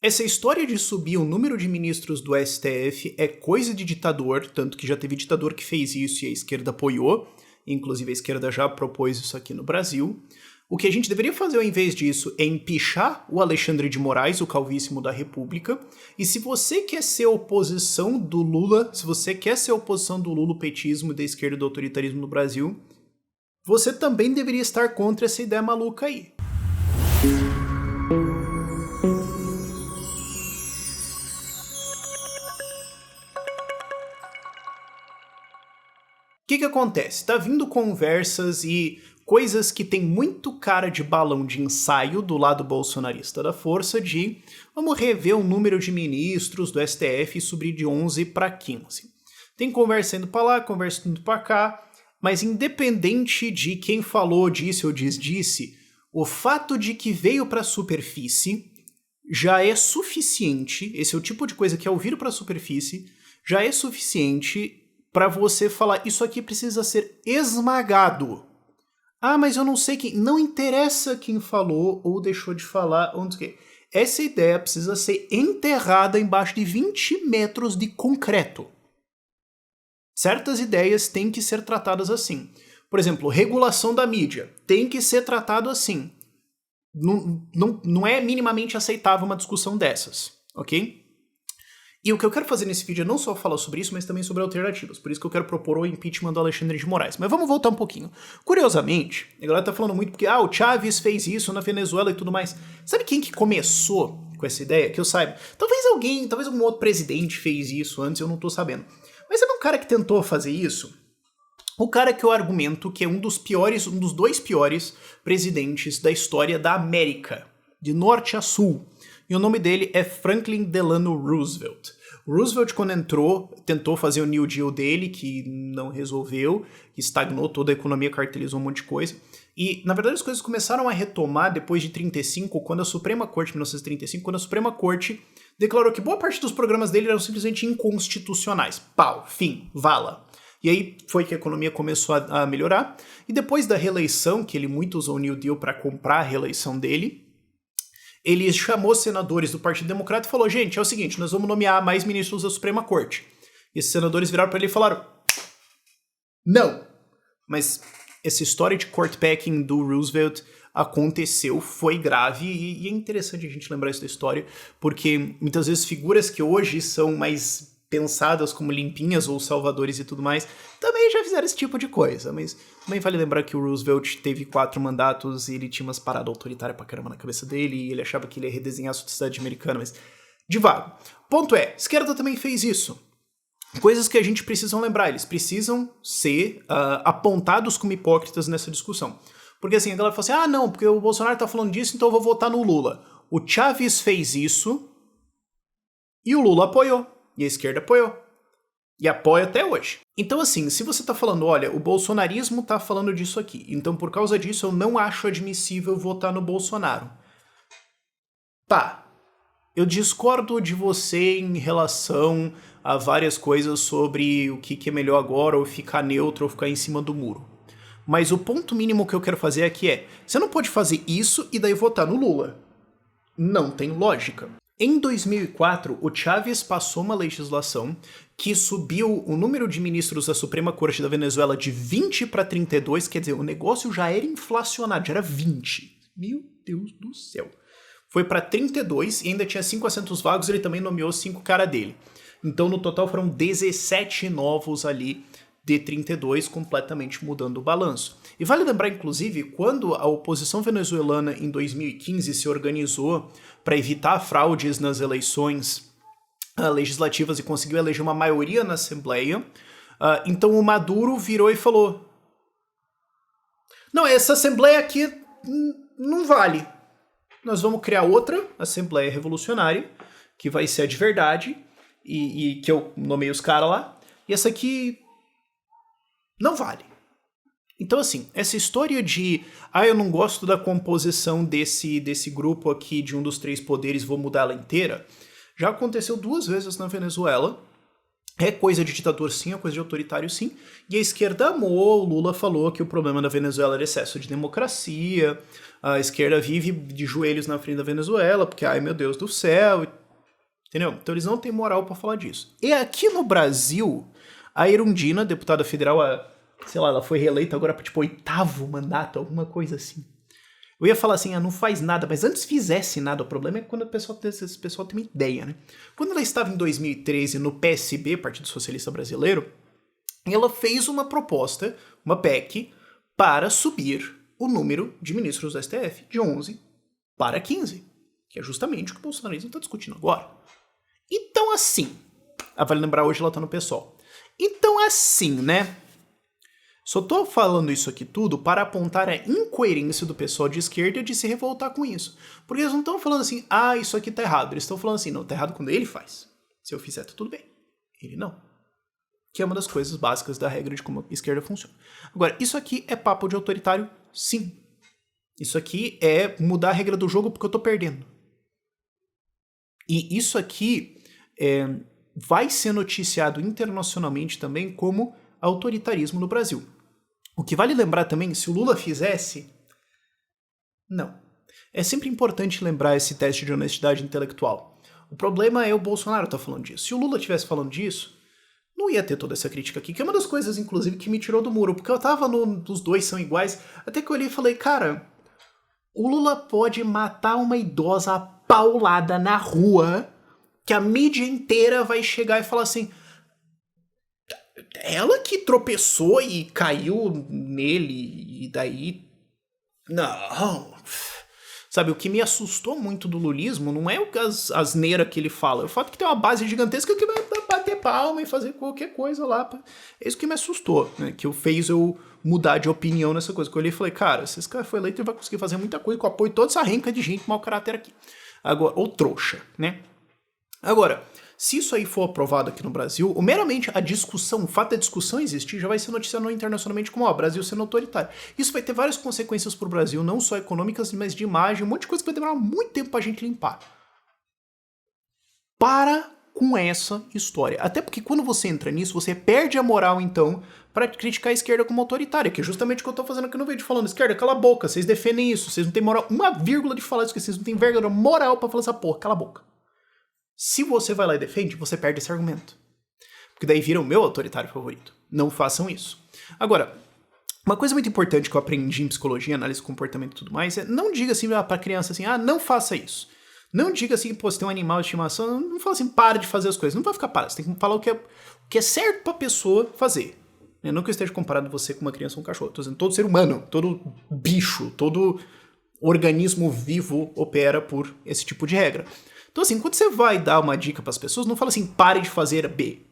Essa história de subir o número de ministros do STF é coisa de ditador, tanto que já teve ditador que fez isso e a esquerda apoiou, inclusive a esquerda já propôs isso aqui no Brasil. O que a gente deveria fazer ao invés disso é empichar o Alexandre de Moraes, o calvíssimo da República, e se você quer ser oposição do Lula, se você quer ser oposição do lulopetismo e da esquerda do autoritarismo no Brasil, você também deveria estar contra essa ideia maluca aí. O que acontece? Tá vindo conversas e coisas que tem muito cara de balão de ensaio do lado bolsonarista da força de vamos rever o número de ministros do STF e subir de 11 para 15. Tem conversa indo para lá, conversa indo para cá, mas independente de quem falou, disse ou desdisse, o fato de que veio para a superfície já é suficiente, esse é o tipo de coisa que ao vir para a superfície já é suficiente para você falar, isso aqui precisa ser esmagado. Ah, mas eu não sei quem... Não interessa quem falou ou deixou de falar, ou não sei o quê. Essa ideia precisa ser enterrada embaixo de 20 metros de concreto. Certas ideias têm que ser tratadas assim. Por exemplo, regulação da mídia tem que ser tratado assim. Não é minimamente aceitável uma discussão dessas, ok? E o que eu quero fazer nesse vídeo é não só falar sobre isso, mas também sobre alternativas. Por isso que eu quero propor o impeachment do Alexandre de Moraes. Mas vamos voltar um pouquinho. Curiosamente, a galera tá falando muito porque o Chávez fez isso na Venezuela e tudo mais. Sabe quem que começou com essa ideia? Que eu saiba. Talvez algum outro presidente fez isso antes, eu não tô sabendo. Mas sabe um cara que tentou fazer isso? O cara que eu argumento que é um dos dois piores presidentes da história da América, de norte a sul. E o nome dele é Franklin Delano Roosevelt. Roosevelt, quando entrou, tentou fazer o New Deal dele, que não resolveu, estagnou toda a economia, cartelizou um monte de coisa. E, na verdade, as coisas começaram a retomar depois de 1935, quando a Suprema Corte, 1935, quando a Suprema Corte declarou que boa parte dos programas dele eram simplesmente inconstitucionais. Pau, fim, vala. E aí foi que a economia começou a melhorar. E depois da reeleição, que ele muito usou o New Deal para comprar a reeleição dele, ele chamou senadores do Partido Democrata e falou, gente, é o seguinte, nós vamos nomear mais ministros da Suprema Corte. E esses senadores viraram para ele e falaram, não. Mas essa história de court packing do Roosevelt aconteceu, foi grave, e é interessante a gente lembrar isso da história, porque muitas vezes figuras que hoje são mais pensadas como limpinhas ou salvadores e tudo mais, também já fizeram esse tipo de coisa, mas também vale lembrar que o Roosevelt teve 4 mandatos e ele tinha umas paradas autoritárias pra caramba na cabeça dele e ele achava que ele ia redesenhar a sociedade americana, mas devagar. Ponto é, a esquerda também fez isso. Coisas que a gente precisa lembrar, eles precisam ser apontados como hipócritas nessa discussão. Porque assim, a galera fala assim, não, porque o Bolsonaro tá falando disso, então eu vou votar no Lula. O Chávez fez isso e o Lula apoiou. E a esquerda apoiou. E apoia até hoje. Então assim, se você tá falando, olha, o bolsonarismo tá falando disso aqui, então por causa disso eu não acho admissível votar no Bolsonaro. Tá. Eu discordo de você em relação a várias coisas sobre o que é melhor agora, ou ficar neutro, ou ficar em cima do muro. Mas o ponto mínimo que eu quero fazer aqui é, você não pode fazer isso e daí votar no Lula. Não tem lógica. Em 2004, o Chávez passou uma legislação que subiu o número de ministros da Suprema Corte da Venezuela de 20 para 32, quer dizer, o negócio já era inflacionado, já era 20. Meu Deus do céu. Foi para 32 e ainda tinha 5 assentos vagos, ele também nomeou 5 cara dele. Então, no total, foram 17 novos ali de 32, completamente mudando o balanço. E vale lembrar, inclusive, quando a oposição venezuelana em 2015 se organizou para evitar fraudes nas eleições legislativas e conseguiu eleger uma maioria na Assembleia, então o Maduro virou e falou, não, essa Assembleia aqui não vale. Nós vamos criar outra Assembleia Revolucionária, que vai ser a de verdade, e que eu nomeei os caras lá, e essa aqui não vale. Então, assim, essa história de eu não gosto da composição desse grupo aqui de um dos 3 poderes, vou mudar ela inteira, já aconteceu 2 vezes na Venezuela, É coisa de ditador sim, é coisa de autoritário sim. E a esquerda amou, o Lula falou que o problema da Venezuela era excesso de democracia, a esquerda vive de joelhos na frente da Venezuela, porque, ai meu Deus do céu, entendeu? Então eles não têm moral pra falar disso. E aqui no Brasil, a Erundina, deputada federal, sei lá, ela foi reeleita agora pra tipo 8º mandato, alguma coisa assim. Eu ia falar assim, não faz nada, mas antes fizesse nada, o problema é quando esse pessoal tem uma ideia, né? Quando ela estava em 2013 no PSB, Partido Socialista Brasileiro, ela fez uma proposta, uma PEC, para subir o número de ministros do STF de 11 para 15, que é justamente o que o bolsonarismo está discutindo agora. Então assim, vale lembrar, hoje ela tá no PSOL. Então assim, né? Só tô falando isso aqui tudo para apontar a incoerência do pessoal de esquerda de se revoltar com isso. Porque eles não estão falando assim, isso aqui tá errado. Eles estão falando assim, não, tá errado quando ele faz. Se eu fizer, tá tudo bem. Ele não. Que é uma das coisas básicas da regra de como a esquerda funciona. Agora, isso aqui é papo de autoritário? Sim. Isso aqui é mudar a regra do jogo porque eu tô perdendo. E isso aqui vai ser noticiado internacionalmente também como autoritarismo no Brasil. O que vale lembrar também, se o Lula fizesse... Não. É sempre importante lembrar esse teste de honestidade intelectual. O problema é o Bolsonaro tá falando disso. Se o Lula estivesse falando disso, não ia ter toda essa crítica aqui, que é uma das coisas, inclusive, que me tirou do muro, porque eu tava os dois são iguais, até que eu olhei e falei, cara, o Lula pode matar uma idosa paulada na rua, que a mídia inteira vai chegar e falar assim... Ela que tropeçou e caiu nele, e daí... Não. Sabe, o que me assustou muito do lulismo não é as asneiras que ele fala. É o fato que tem uma base gigantesca que vai bater palma e fazer qualquer coisa lá. É isso que me assustou, né? Que fez eu mudar de opinião nessa coisa. Que eu olhei e falei, cara, se esse cara foi eleito, ele vai conseguir fazer muita coisa com o apoio de toda essa renca de gente mau caráter aqui. Agora, ou trouxa, né? Agora... Se isso aí for aprovado aqui no Brasil, meramente a discussão, o fato da discussão existir, já vai ser noticiado internacionalmente como, o Brasil sendo autoritário. Isso vai ter várias consequências pro Brasil, não só econômicas, mas de imagem, um monte de coisa que vai demorar muito tempo pra gente limpar. Para com essa história. Até porque quando você entra nisso, você perde a moral, então, para criticar a esquerda como autoritária, que é justamente o que eu tô fazendo aqui no vídeo, falando, esquerda, cala a boca, vocês defendem isso, vocês não têm moral, uma vírgula de falar isso, que vocês não têm vergonha moral pra falar essa porra, cala a boca. Se você vai lá e defende, você perde esse argumento. Porque daí vira o meu autoritário favorito. Não façam isso. Agora, uma coisa muito importante que eu aprendi em psicologia, análise de comportamento e tudo mais, é não diga assim pra criança assim, não faça isso. Não diga assim, pô, você tem um animal de estimação, não fala assim, para de fazer as coisas. Não vai ficar parado, você tem que falar o que é certo pra pessoa fazer. Não que eu esteja comparando você com uma criança ou um cachorro. Tô dizendo, todo ser humano, todo bicho, todo organismo vivo opera por esse tipo de regra. Então assim, quando você vai dar uma dica pras pessoas, não fala assim, pare de fazer B.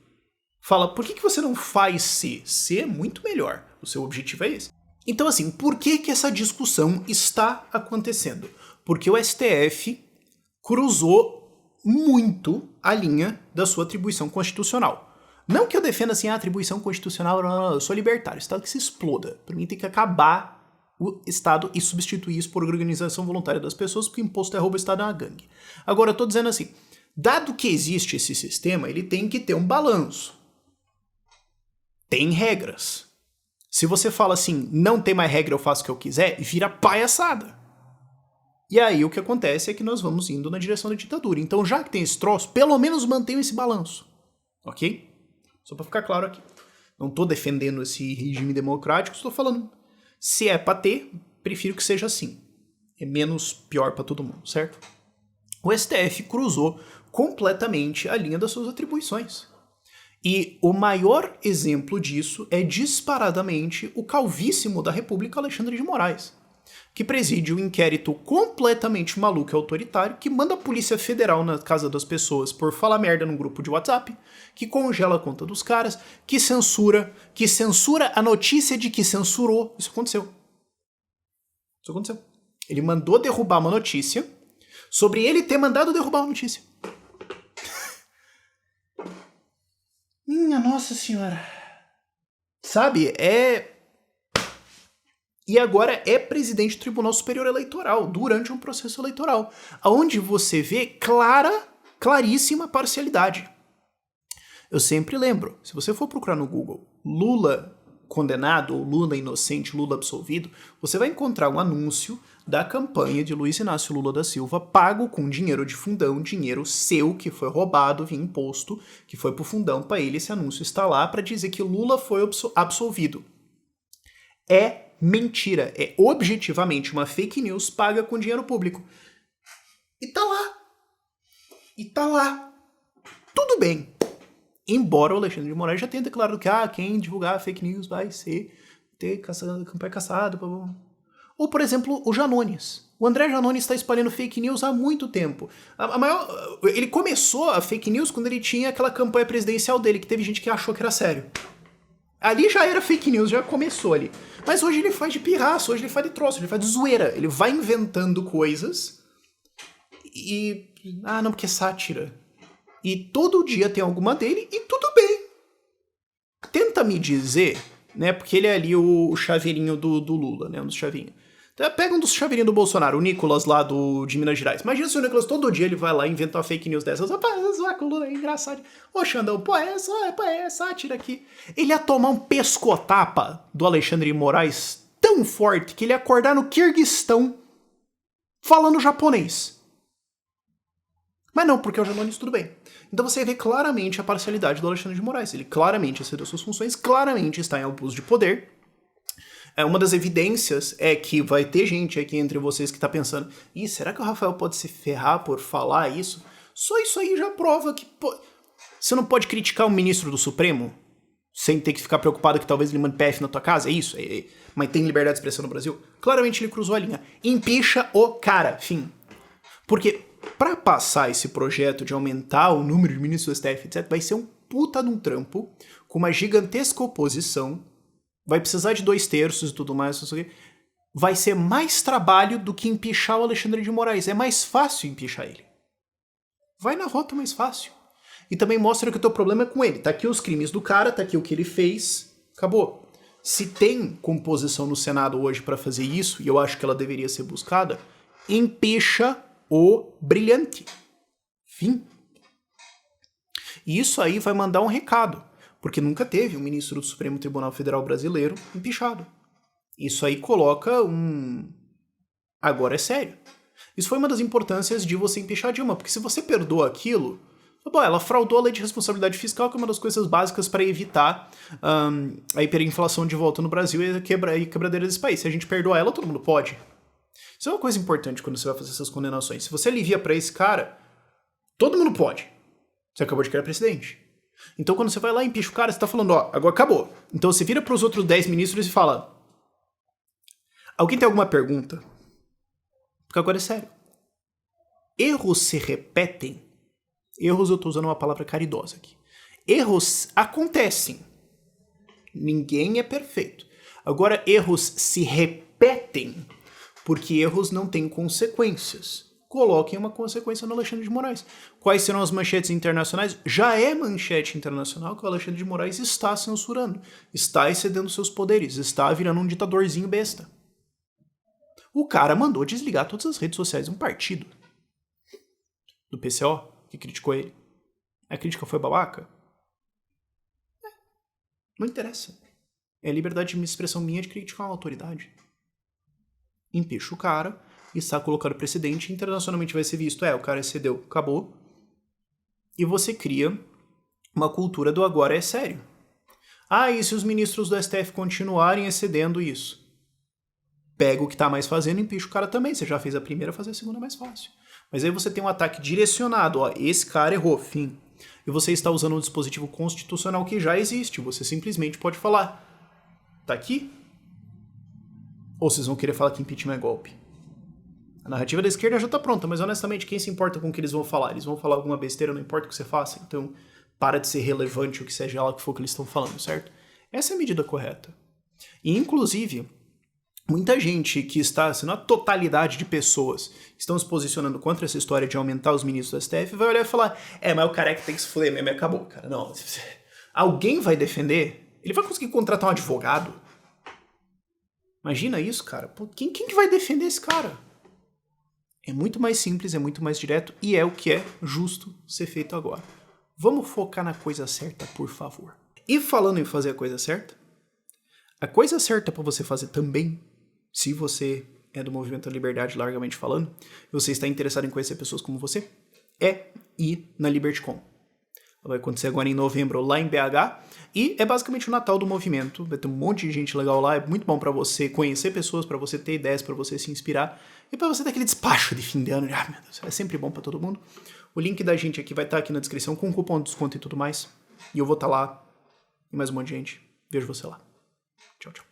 Fala, por que você não faz C? C é muito melhor. O seu objetivo é esse. Então assim, por que essa discussão está acontecendo? Porque o STF cruzou muito a linha da sua atribuição constitucional. Não que eu defenda assim, a atribuição constitucional, não, eu sou libertário, o Estado que se exploda. Pra mim tem que acabar o Estado e substituir isso por organização voluntária das pessoas, porque imposto é roubo, o Estado é uma gangue. Agora, eu tô dizendo assim, dado que existe esse sistema, ele tem que ter um balanço. Tem regras. Se você fala assim, não tem mais regra, eu faço o que eu quiser, vira palhaçada. E aí o que acontece é que nós vamos indo na direção da ditadura. Então, já que tem esse troço, pelo menos mantenham esse balanço. Ok? Só pra ficar claro aqui. Não tô defendendo esse regime democrático, estou falando... Se é pra ter, prefiro que seja assim. É menos pior pra todo mundo, certo? O STF cruzou completamente a linha das suas atribuições. E o maior exemplo disso é disparadamente o calvíssimo da República, Alexandre de Moraes, que preside um inquérito completamente maluco e autoritário, que manda a Polícia Federal na casa das pessoas por falar merda num grupo de WhatsApp, que congela a conta dos caras, que censura a notícia de que censurou. Isso aconteceu. Isso aconteceu. Ele mandou derrubar uma notícia sobre ele ter mandado derrubar uma notícia. Minha Nossa Senhora. Sabe, E agora é presidente do Tribunal Superior Eleitoral, durante um processo eleitoral, onde você vê claríssima parcialidade. Eu sempre lembro, se você for procurar no Google Lula condenado ou Lula inocente, Lula absolvido, você vai encontrar um anúncio da campanha de Luiz Inácio Lula da Silva, pago com dinheiro de fundão, dinheiro seu que foi roubado via imposto, que foi pro fundão para ele. Esse anúncio está lá para dizer que Lula foi absolvido. É mentira, é objetivamente uma fake news paga com dinheiro público. E tá lá. E tá lá. Tudo bem. Embora o Alexandre de Moraes já tenha declarado que quem divulgar fake news vai ter campanha caçada. Ou, por exemplo, o Janones. O André Janones está espalhando fake news há muito tempo. Ele começou a fake news quando ele tinha aquela campanha presidencial dele, que teve gente que achou que era sério. Ali já era fake news, já começou ali. Mas hoje ele faz de pirraço, hoje ele faz de troço, ele faz de zoeira. Ele vai inventando coisas e... não, porque é sátira. E todo dia tem alguma dele e tudo bem. Tenta me dizer, né? Porque ele é ali o chaveirinho do Lula, né? Um dos chavinhos. Então, pega um dos chaveirinhos do Bolsonaro, o Nicolas lá de Minas Gerais. Imagina se o Nicolas todo dia ele vai lá e inventa uma fake news dessas. Zoar com o Lula é engraçado. Ô Xandão, é sátira aqui. Ele ia tomar um pescotapa do Alexandre de Moraes tão forte que ele ia acordar no Quirguistão falando japonês. Mas não, porque o Janones tudo bem. Então você vê claramente a parcialidade do Alexandre de Moraes. Ele claramente excedeu suas funções, claramente está em abuso de poder. Uma das evidências é que vai ter gente aqui entre vocês que está pensando, será que o Rafael pode se ferrar por falar isso? Só isso aí já prova que você não pode criticar um ministro do Supremo sem ter que ficar preocupado que talvez ele mande PF na tua casa, é isso? Mas tem liberdade de expressão no Brasil? Claramente ele cruzou a linha. Impeacha o cara, fim. Porque para passar esse projeto de aumentar o número de ministros do STF, etc., vai ser um puta de um trampo, com uma gigantesca oposição, vai precisar de 2/3 e tudo mais, não sei o quê. Vai ser mais trabalho do que empichar o Alexandre de Moraes. É mais fácil empichar ele. Vai na rota mais fácil. E também mostra que o teu problema é com ele. Tá aqui os crimes do cara, tá aqui o que ele fez, acabou. Se tem composição no Senado hoje para fazer isso, e eu acho que ela deveria ser buscada, empicha o brilhante. Fim. E isso aí vai mandar um recado, porque nunca teve um ministro do Supremo Tribunal Federal brasileiro empichado. Isso aí coloca agora é sério. Isso foi uma das importâncias de você empichar Dilma, porque se você perdoa aquilo, ela fraudou a lei de responsabilidade fiscal, que é uma das coisas básicas para evitar a hiperinflação de volta no Brasil e a quebradeira desse país. Se a gente perdoa ela, todo mundo pode. Isso é uma coisa importante quando você vai fazer essas condenações. Se você alivia pra esse cara, todo mundo pode. Você acabou de criar presidente. Então quando você vai lá e empicha o cara, você tá falando, agora acabou. Então você vira pros outros 10 ministros e fala, alguém tem alguma pergunta? Porque agora é sério. Erros se repetem. Erros, eu tô usando uma palavra caridosa aqui. Erros acontecem. Ninguém é perfeito. Agora erros se repetem. Porque erros não têm consequências. Coloquem uma consequência no Alexandre de Moraes. Quais serão as manchetes internacionais? Já é manchete internacional que o Alexandre de Moraes está censurando, está excedendo seus poderes, está virando um ditadorzinho besta. O cara mandou desligar todas as redes sociais de um partido. Do PCO, que criticou ele. A crítica foi babaca? Não interessa. É liberdade de expressão minha de criticar uma autoridade. Empicha o cara, está colocando precedente, internacionalmente vai ser visto, o cara excedeu, acabou. E você cria uma cultura do agora é sério. E se os ministros do STF continuarem excedendo isso? Pega o que tá mais fazendo e empicha o cara também. Você já fez a primeira, fazer a segunda é mais fácil. Mas aí você tem um ataque direcionado, esse cara errou, fim. E você está usando um dispositivo constitucional que já existe, você simplesmente pode falar, tá aqui? Ou vocês vão querer falar que impeachment é golpe? A narrativa da esquerda já tá pronta, mas honestamente, quem se importa com o que eles vão falar? Eles vão falar alguma besteira, não importa o que você faça, então para de ser relevante o que seja lá que for que eles estão falando, certo? Essa é a medida correta. E, inclusive, muita gente que está, se não a totalidade de pessoas estão se posicionando contra essa história de aumentar os ministros do STF, vai olhar e falar, mas o careca tem que se fuder mesmo, acabou, cara. Não, alguém vai defender? Ele vai conseguir contratar um advogado? Imagina isso, cara. Quem que vai defender esse cara? É muito mais simples, é muito mais direto e é o que é justo ser feito agora. Vamos focar na coisa certa, por favor. E falando em fazer a coisa certa para você fazer também, se você é do Movimento da Liberdade, largamente falando, e você está interessado em conhecer pessoas como você, é ir na LibertyCon. Vai acontecer agora em novembro lá em BH, e é basicamente o Natal do movimento. Vai ter um monte de gente legal lá, é muito bom pra você conhecer pessoas, pra você ter ideias, pra você se inspirar, e pra você ter aquele despacho de fim de ano. Ah, meu Deus, é sempre bom pra todo mundo. O link da gente aqui vai estar aqui na descrição com cupom de desconto e tudo mais. E eu vou estar lá, e mais um monte de gente. Vejo você lá. Tchau, tchau.